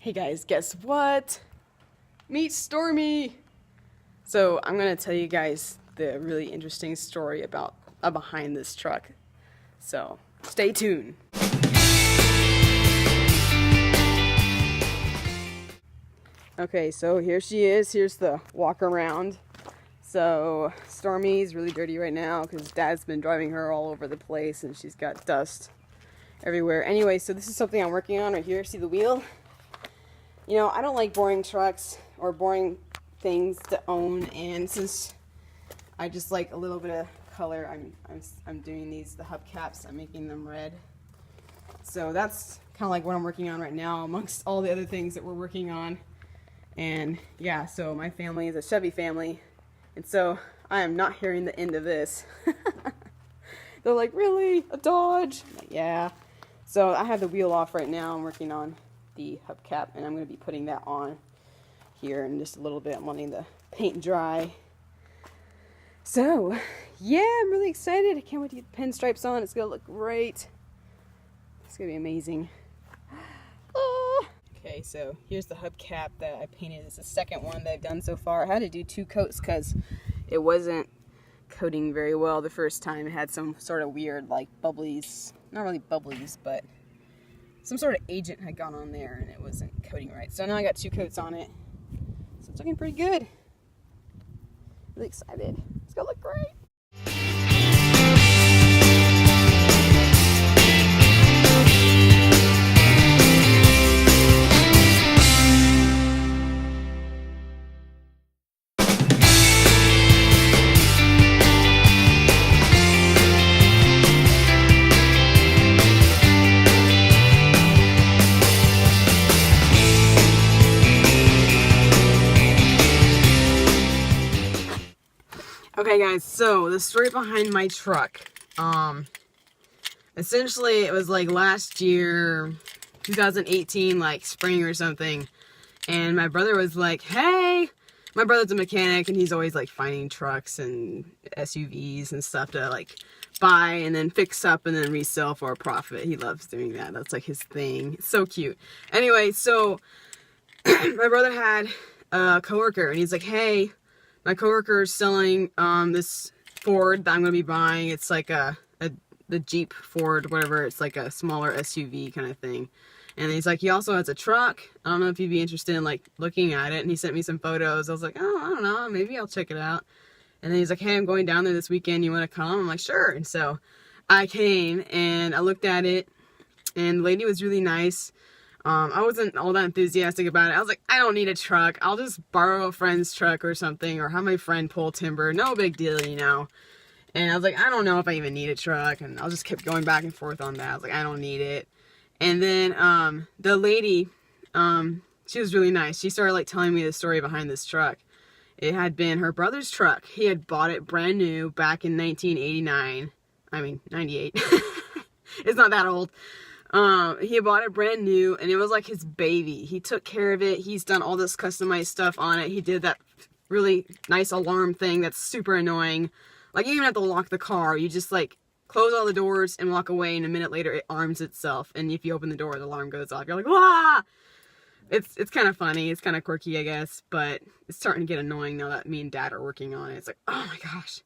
Hey guys, guess what? Meet Stormy! So I'm gonna tell you guys the really interesting story about behind this truck. So stay tuned. Okay, so here she is. Here's the walk around. So Stormy's really dirty right now because Dad's been driving her all over the place and she's got dust everywhere. Anyway, so this is something I'm working on right here. See the wheel? You know, I don't like boring trucks or boring things to own, and since I just like a little bit of color, I'm doing these, the hubcaps, I'm making them red. So that's kind of like what I'm working on right now amongst all the other things that we're working on. And yeah, so my family is a Chevy family, and so I am not hearing the end of this. They're like, really? A Dodge? I'm like, yeah. So I have the wheel off right now. I'm working on the hubcap, and I'm going to be putting that on here in just a little bit. I'm letting the paint dry. So yeah, I'm really excited. I can't wait to get the pinstripes on. It's going to look great. It's going to be amazing. Oh. Okay, so here's the hubcap that I painted. It's the second one that I've done so far. I had to do 2 coats because it wasn't coating very well the first time. It had some sort of weird like bubblies, not really bubblies, but some sort of agent had gone on there and it wasn't coating right. So now I got 2 coats on it. So it's looking pretty good. Really excited. It's gonna look great. Okay guys, so the story behind my truck. Essentially it was like last year, 2018, like spring or something, and my brother was like, hey, my brother's a mechanic and he's always like finding trucks and SUVs and stuff to like buy and then fix up and then resell for a profit. He loves doing that. That's like his thing. It's so cute. Anyway, so my brother had a coworker and he's like, hey, my coworker is selling this Ford that I'm going to be buying. It's like the Jeep Ford, whatever. It's like a smaller SUV kind of thing. And he's like, he also has a truck. I don't know if you'd be interested in like looking at it. And he sent me some photos. I was like, oh, I don't know. Maybe I'll check it out. And then he's like, hey, I'm going down there this weekend. You want to come? I'm like, sure. And so I came and I looked at it. And the lady was really nice. I wasn't all that enthusiastic about it. I was like, I don't need a truck. I'll just borrow a friend's truck or something, or have my friend pull timber. No big deal, you know. And I was like, I don't know if I even need a truck. And I just kept going back and forth on that. I was like, I don't need it. And then the lady, she was really nice. She started like telling me the story behind this truck. It had been her brother's truck. He had bought it brand new back in 1989. I mean, 98. It's not that old. He bought it brand new and it was like his baby. He took care of it. He's done all this customized stuff on it. He did that really nice alarm thing that's super annoying. Like, you don't even have to lock the car. You just like close all the doors and walk away, and a minute later it arms itself. And if you open the door, the alarm goes off. You're like, wah! It's kind of funny. It's kind of quirky, I guess, but it's starting to get annoying now that me and Dad are working on it. It's like, oh my gosh.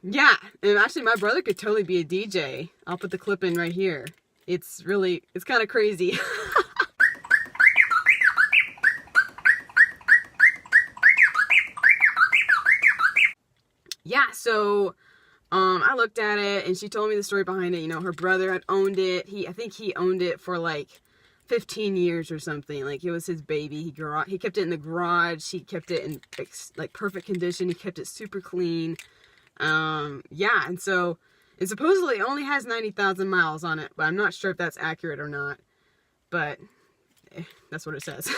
Yeah, and actually my brother could totally be a DJ. I'll put the clip in right here. It's kind of crazy. Yeah, so, I looked at it and she told me the story behind it. You know, her brother had owned it. I think he owned it for like 15 years or something. Like, it was his baby. He kept it in the garage. He kept it in like perfect condition. He kept it super clean. Yeah, and so it supposedly only has 90,000 miles on it, but I'm not sure if that's accurate or not, but that's what it says.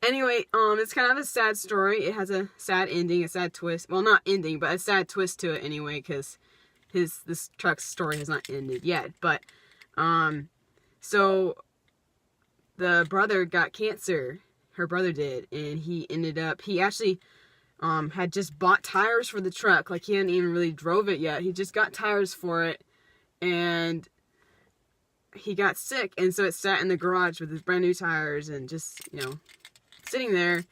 Anyway, it's kind of a sad story. It has a sad ending, a sad twist. Well, not ending, but a sad twist to it anyway, because this truck's story has not ended yet. But, so the brother got cancer. Her brother did, and he actually had just bought tires for the truck. Like, he hadn't even really drove it yet. He just got tires for it, and he got sick, and so it sat in the garage with his brand new tires and just, you know, sitting there.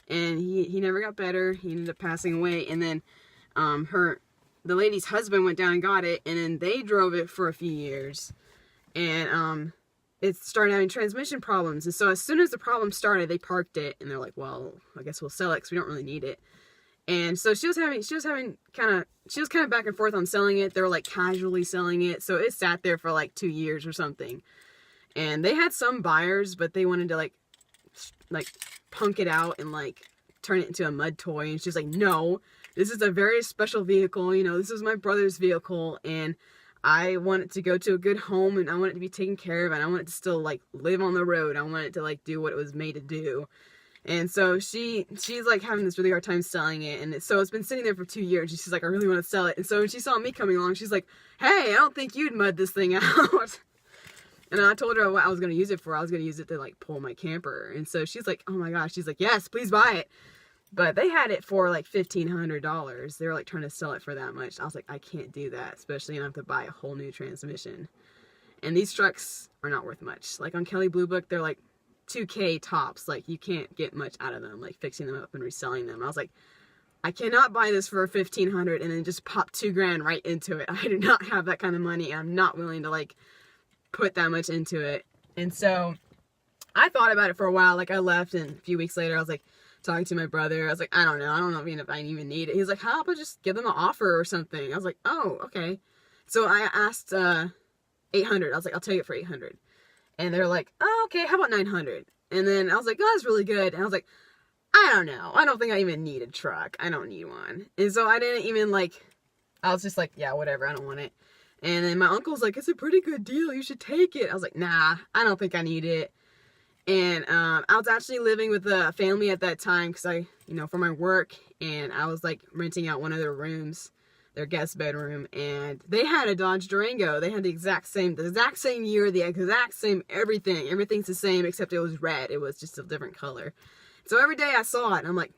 And he never got better. He ended up passing away. And then the lady's husband went down and got it, and then they drove it for a few years. And it started having transmission problems. And so as soon as the problem started, they parked it, and they're like, well, I guess we'll sell it because we don't really need it. And so she was kind of back and forth on selling it. They were like casually selling it. So it sat there for like 2 years or something. And they had some buyers, but they wanted to like punk it out and like turn it into a mud toy. And she's like, no, this is a very special vehicle. You know, this is my brother's vehicle, and I want it to go to a good home, and I want it to be taken care of, and I want it to still like live on the road. I want it to like do what it was made to do. And so she's like having this really hard time selling it. And so it's been sitting there for 2 years. And she's like, I really want to sell it. And so when she saw me coming along, she's like, hey, I don't think you'd mud this thing out. And I told her what I was going to use it for. I was going to use it to like pull my camper. And so she's like, oh my gosh. She's like, yes, please buy it. But they had it for like $1,500. They were like trying to sell it for that much. I was like, I can't do that, especially enough to buy a whole new transmission. And these trucks are not worth much. Like on Kelley Blue Book, they're like $2,000 tops. Like you can't get much out of them, like fixing them up and reselling them. I was like, I cannot buy this for $1,500 and then just pop $2,000 right into it. I do not have that kind of money, and I'm not willing to like put that much into it. And so I thought about it for a while. Like I left, and a few weeks later I was like talking to my brother. I was like, I don't know if I even need it. He's like, how about just give them an offer or something? I was like, oh, okay. So I asked $800. I was like, I'll take it for $800. And they're like, oh, okay, how about $900? And then I was like, oh, that's really good. And I was like, I don't know. I don't think I even need a truck. I don't need one. And so I didn't even like, I was just like, yeah, whatever. I don't want it. And then my uncle's like, it's a pretty good deal. You should take it. I was like, nah, I don't think I need it. And I was actually living with a family at that time because I, you know, for my work. And I was like renting out one of their rooms, their guest bedroom, and they had a Dodge Durango. They had the exact same year, the exact same everything. Everything's the same except it was red. It was just a different color. So every day I saw it, and I'm like,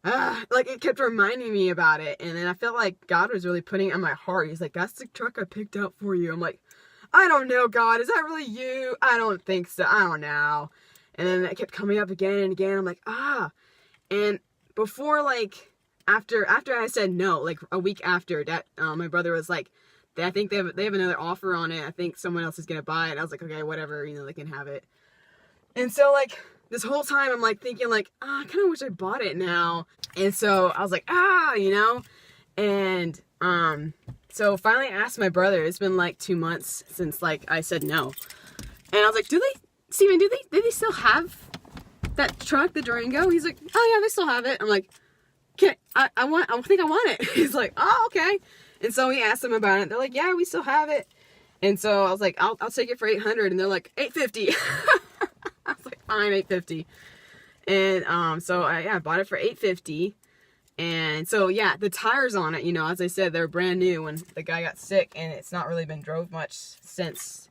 like it kept reminding me about it. And then I felt like God was really putting it on my heart. He's like, that's the truck I picked out for you. I'm like, I don't know, God, is that really you? I don't think so. I don't know. And then it kept coming up again and again. I'm like, and before like, after I said no, like a week after that, my brother was like, I think they have another offer on it. I think someone else is going to buy it. I was like, okay, whatever, you know, they can have it. And so like this whole time I'm like thinking like, I kind of wish I bought it now. And so I was like, you know, and, so finally I asked my brother. It's been like 2 months since like I said no. And I was like, Steven, do they still have that truck, the Durango? He's like, oh yeah, they still have it. I'm like, I think I want it. He's like, oh, okay. And so we asked them about it. They're like, yeah, we still have it. And so I was like, I'll take it for $800. And they're like, $850. I was like, fine, $850. And so I bought it for $850. And so yeah, the tires on it, you know, as I said, they're brand new when the guy got sick, and it's not really been drove much since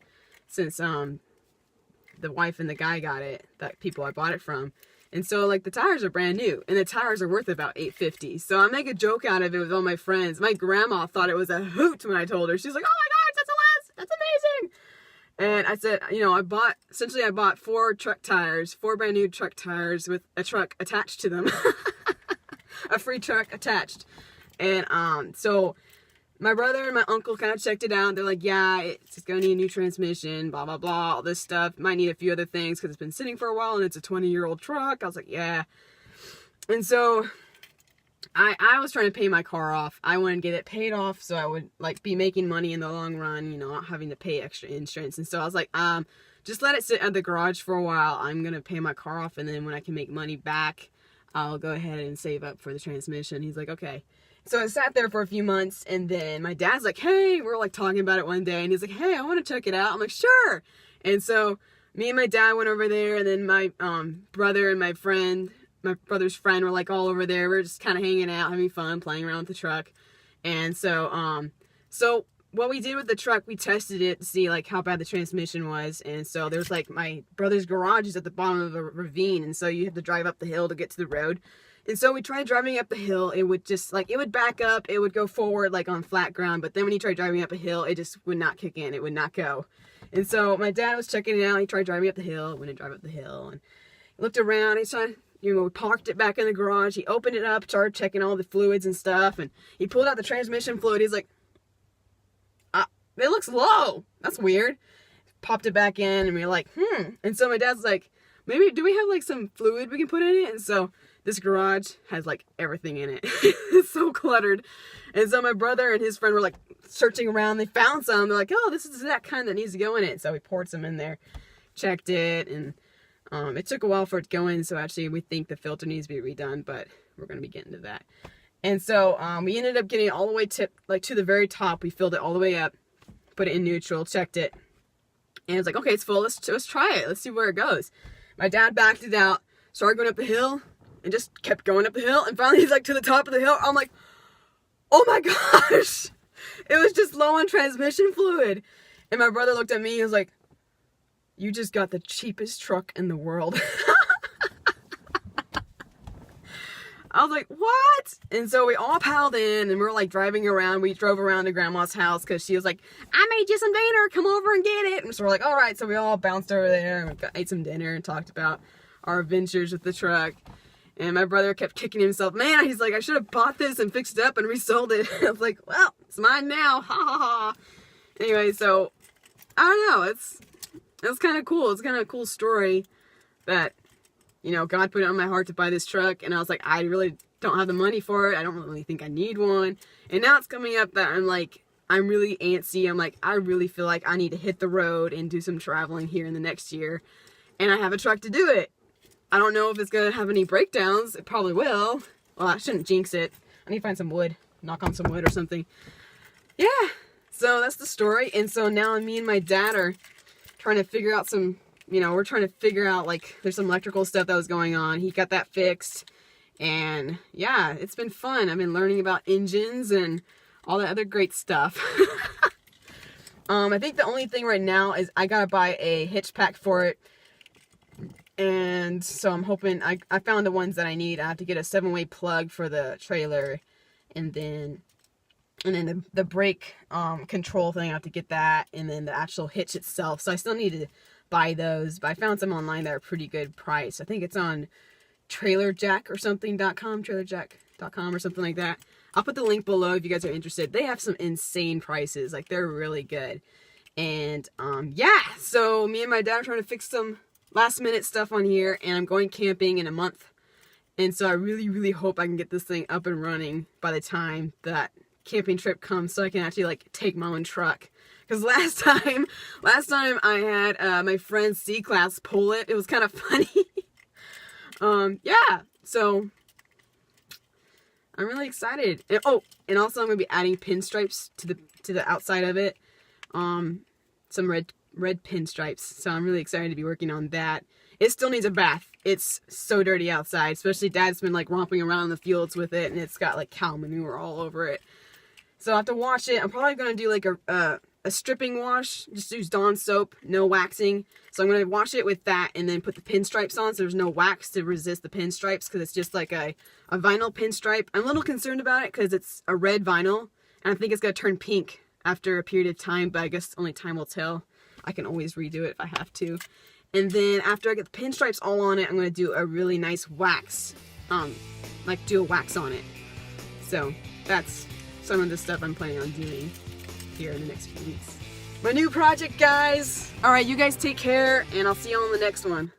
the wife and the guy got it, that people I bought it from. And so like the tires are brand new, and the tires are worth about $850. So I make a joke out of it with all my friends. My grandma thought it was a hoot when I told her. She's like, oh my God, that's amazing. And I said, you know, I bought 4 brand new truck tires with a truck attached to them. A free truck attached. And so my brother and my uncle kind of checked it out. They're like, yeah, it's gonna need a new transmission, blah blah blah, all this stuff. Might need a few other things because it's been sitting for a while and it's a 20-year-old truck. I was like, yeah. And so I was trying to pay my car off. I wanted to get it paid off so I would like be making money in the long run, you know, not having to pay extra insurance. And so I was like, just let it sit at the garage for a while. I'm gonna pay my car off, and then when I can make money back, I'll go ahead and save up for the transmission. He's like, okay. So I sat there for a few months, and then my dad's like, hey, we're like talking about it one day, and he's like, hey, I want to check it out. I'm like, sure. And so me and my dad went over there, and then my brother and my brother's friend were like all over there. We're just kind of hanging out, having fun, playing around with the truck. And so, so what we did with the truck, we tested it to see like how bad the transmission was. And so there's like my brother's garage is at the bottom of a ravine, and so you have to drive up the hill to get to the road. And so we tried driving up the hill. It would just like, it would back up, it would go forward like on flat ground. But then when you tried driving up a hill, it just would not kick in. It would not go. And so my dad was checking it out. He tried driving up the hill, wouldn't drive up the hill, and he looked around. He saw, we parked it back in the garage. He opened it up, started checking all the fluids and stuff, and he pulled out the transmission fluid. He's like, it looks low. That's weird. Popped it back in, and we were like, And so my dad's like, maybe, do we have like some fluid we can put in it? And so this garage has like everything in it. It's so cluttered. And so my brother and his friend were like searching around. They found some. They're like, oh, this is that kind that needs to go in it. So we poured some in there, checked it, and it took a while for it to go in. So actually we think the filter needs to be redone, but we're going to be getting to that. And so we ended up getting it all the way to the very top. We filled it all the way up, put it in neutral, checked it. And it's like, okay, it's full. Let's try it. Let's see where it goes. My dad backed it out, started going up the hill, and just kept going up the hill. And finally, he's like to the top of the hill. I'm like, oh my gosh. It was just low on transmission fluid. And my brother looked at me. He was like, you just got the cheapest truck in the world. I was like, what? And so we all piled in, and we were like driving around. We drove around to Grandma's house because she was like, I made you some dinner. Come over and get it. And so we're like, all right. So we all bounced over there and ate some dinner and talked about our adventures with the truck. And my brother kept kicking himself. Man, he's like, I should have bought this and fixed it up and resold it. I was like, well, it's mine now. Ha ha ha. Anyway, so I don't know. It's kind of cool. It's kind of a cool story that, God put it on my heart to buy this truck. And I was like, I really don't have the money for it. I don't really think I need one. And now it's coming up that I'm really antsy. I'm like, I really feel like I need to hit the road and do some traveling here in the next year. And I have a truck to do it. I don't know if it's going to have any breakdowns. It probably will. Well, I shouldn't jinx it. I need to find some wood. Knock on some wood or something. Yeah. So that's the story. And so now me and my dad are trying to figure out we're trying to figure out, like, there's some electrical stuff that was going on. He got that fixed. And yeah, it's been fun. I've been learning about engines and all that other great stuff. I think the only thing right now is I gotta buy a hitch pack for it. And so I'm hoping, I found the ones that I need. I have to get a 7-way plug for the trailer. And then the brake control thing, I have to get that. And then the actual hitch itself. So I still need to buy those. But I found some online that are pretty good price. I think it's on trailerjack or something.com, trailerjack.com or something like that. I'll put the link below if you guys are interested. They have some insane prices. Like, they're really good. And yeah, so me and my dad are trying to fix some last minute stuff on here, and I'm going camping in a month. And so I really, really hope I can get this thing up and running by the time that camping trip comes, so I can actually like take my own truck. Because last time I had my friend C-Class pull it. It was kind of funny. Yeah, so I'm really excited. And, and also I'm gonna be adding pinstripes to the outside of it. Some red pinstripes. So I'm really excited to be working on that. It still needs a bath. It's so dirty outside, especially Dad's been like romping around in the fields with it, and it's got like cow manure all over it. So I have to wash it. I'm probably gonna do like a stripping wash. Just use Dawn soap, no waxing. So I'm gonna wash it with that and then put the pinstripes on so there's no wax to resist the pinstripes, because it's just like a vinyl pinstripe. I'm a little concerned about it because it's a red vinyl, and I think it's gonna turn pink after a period of time, but I guess only time will tell. I can always redo it if I have to. And then after I get the pinstripes all on it, I'm going to do a really nice wax. Do a wax on it. So that's some of the stuff I'm planning on doing here in the next few weeks. My new project, guys. All right, you guys take care, and I'll see you on the next one.